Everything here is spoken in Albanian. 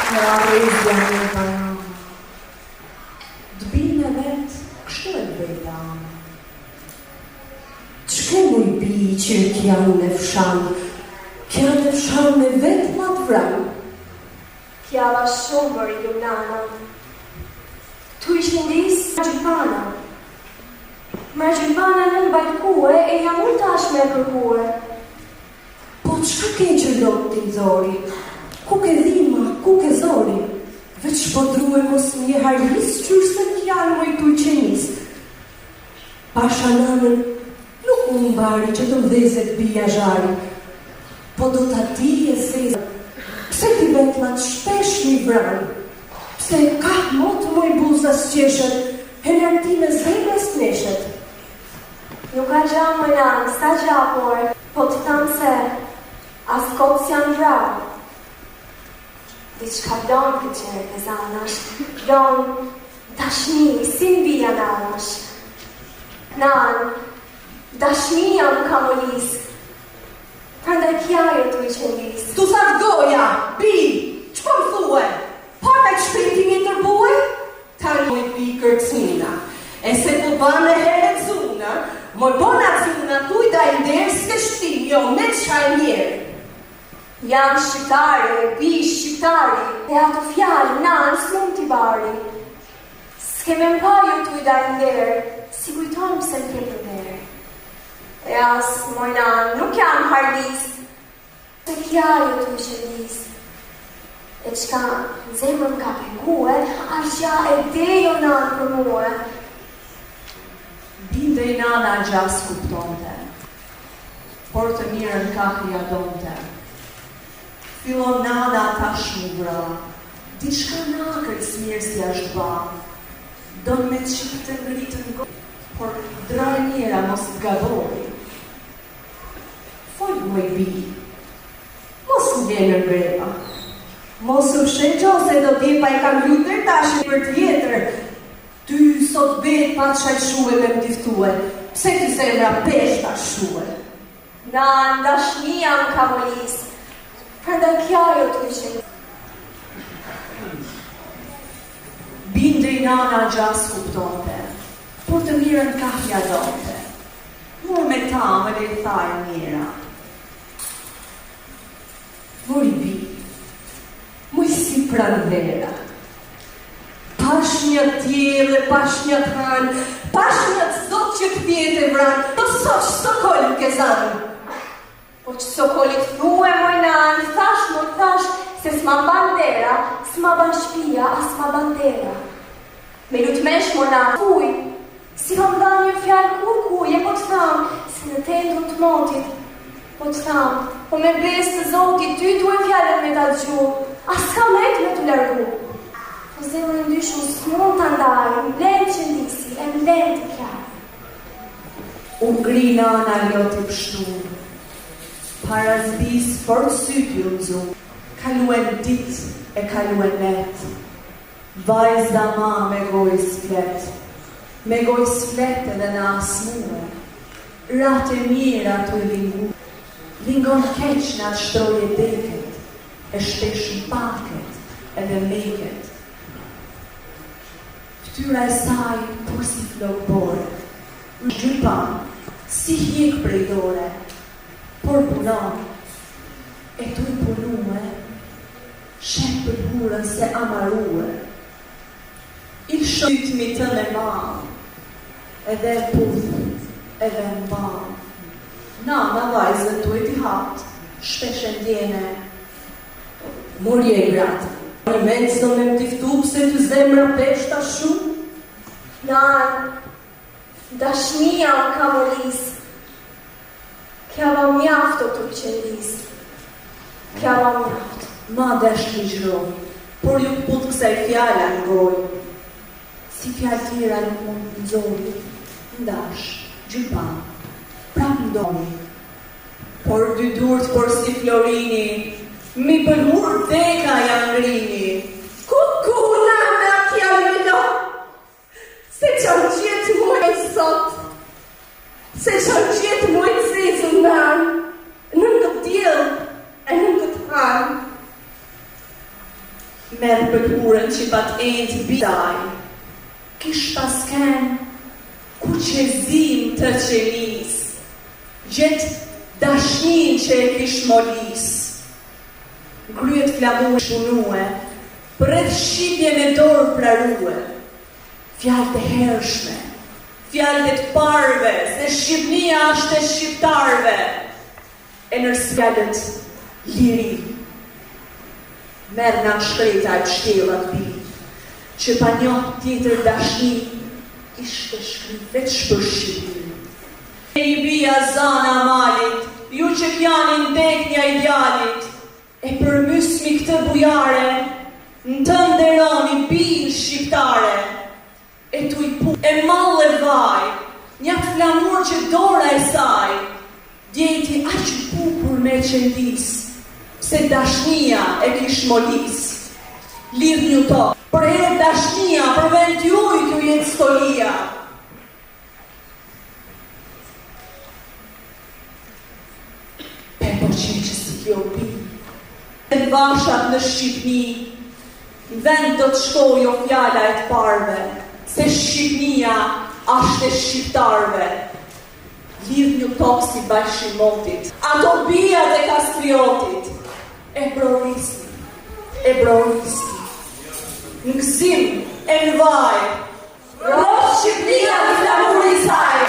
Rejzja një banana. Dbime vetë, kështu e bejta. Qke mu I bi që kjanë në fshanë? Kjanë në fshanë me vetë ma të vranë. Kjava shumër ju nana. Tu I shindis Margjipana. Margjipana në bajtkue e jam unë tash me kërkue. Po qka ke që lotë t'i zori? Ku ke dhima, ku ke zori? Veç po druhe mos një harlis qërë se t'janë moj t'u qenis. Pasha nanën nuk unë bari që të vdhezet bia zhari. Po do t'a ti e sezë. Pse ti vetlat shpesh një vranë? Pse ka motë moj buza s'qeshet, heller ti me zemre s'kneshet? Nuk ka gja më nanë, sa gjapor, po të tanë se as kotë s'janë vrarë. Diçka donë këtë qërë të zanash, donë dashni, si mbija nanash. Nanë, dashni jam kamolis, përndaj kjajo t'u I qëndis. Tu sa t'goja, bi, që po më thue? Pa me të shpiti një tërbue? Ta një bi kërcina. E se po banë e heret zuna, moj bona zuna tu I da I nderë s'ke shtim, jo me qaj njerë. Jam shqiptare, bi shqiptari, e ato fjallë nanë s'mund t'i bari. S'ke me mpaju t'u I dajnë derë, si kujtonë pse t'ke për derë. E as, moj nanë, nuk jam hardis, se kjajo t'u I qëndis. E qka në zemrën ka pengue, asha e dejo nanë për muë. Binde I nana gjas kuptonte, por të mirën kahja donte. Filon nana tash mu vra, diçka nakër s'mirë si ashtë ba. Don me të shqipë të ngritë në gojë, por draj njera mos të gabori. Foj mu I bi, mos në vjenë në greba. Mos u shëgjo se do t'jepa I kam lutër tash për t'jetër. Ty sot bet pa të shajshue me më tiftue, pse t'i zemra peshta shue. Nanë, dashni jam kamolis, përndaj kjajo t'u I qëndis. Binde I nana gjas kuptonte, por të mirën kahja donte. Mur me ta më le I thaj njera. Mur I bi, muj si pranvera. Pash një tjele, pash një t'hanë, pash një t'zot që t'pjetë e vranë, po sot që sokolin ke zanë. Po që sokolit thue moj nanë, thash, se s'ma bandera, s'ma ban shpia, a s'ma bandera. Me lutmesh moj nanë, kuj, si kam dha një fjallë kuj, e po t'tham, se në tendru t'motit, po t'tham, po me besë të zotit, ty duhe fjallën me ta gju, a s'ka mejt me t'u largu. Po zemrën ndyshun s'mon të ndajë, m'len qëndisi, e m'len të kjarë. U ngri nana jo t'i pështu, para zbis për sytë ju nëzu, kaluen dit e kaluen net. Vajzda ma me gojë s'flet, me gojë s'flet edhe në asmue. Rate mira t'u I lingu, lingon keq në atë shtroje deket, e shteshën paket edhe meket. Ftyra e saj por si flok borë, në gjypa, si hjek prej dore, por punon, e tu I punue, shet për hurën se amarue. I shëtmi të me malë, edhe puth, edhe mbalë. Nana vajzën tu I t'i hatë, shpesh e ndjene. Murje I gratë, një mendë s'do me m'tiftu pse t'u zemra peshta shumë. Nanë, dashni jam kamolis, kjava mjafto t'u qëndis, kjava mjafto. Ma dashni gjroj, por ju put kësaj fjalla në gojë. Si fjallë tjera nuk mund të nëzori, ndash, gjypa, prap ndoni. Por dy durt por si Florini, mi pëlhur deka janë ngrini. Kuku nana kja me do, se qanë gjithë muaj sot, se qanë gjithë muaj zezën nanë, në këtë djelë e në këtë hanë. merë pëkurën që pat endë bidaj, kish pasken ku qezim të qenis, gjetë dashnin që e kish molis, ngryet flamur shunue, përreth shqipje me dorë prarue, fjallë të hershme, fjallë të parve, se Shqipnia është e shqiptarve, e nërsfjallet liri. Merë nga shkreta e pështelat bi, që pa njohë tjetër dashni, ishte shkrit veç për Shqipni. E i bia zana malit, ju që kjanin deknja idealit, e përmysmi këtë bujare, në të nderoni binë shqiptare, e tu i pu, e mall e vaj, një flamur që dora e saj, djeti aq bukur me qendis, se dashnia e kish molis. Lidh një to, për e dashnia, për vend juj t'ju jetë stolia. Pepo që si kjo bi, në vashat në Shqipni, në vend do të shkoj o fjala e të parve, se Shqipnia ashtë e shqiptarve. Lidh një tokë si bashkimotit, ato bijat e kastriotit, e broristi, në gëzim, e në vaj, rrot Shqipnia në flamuri saj.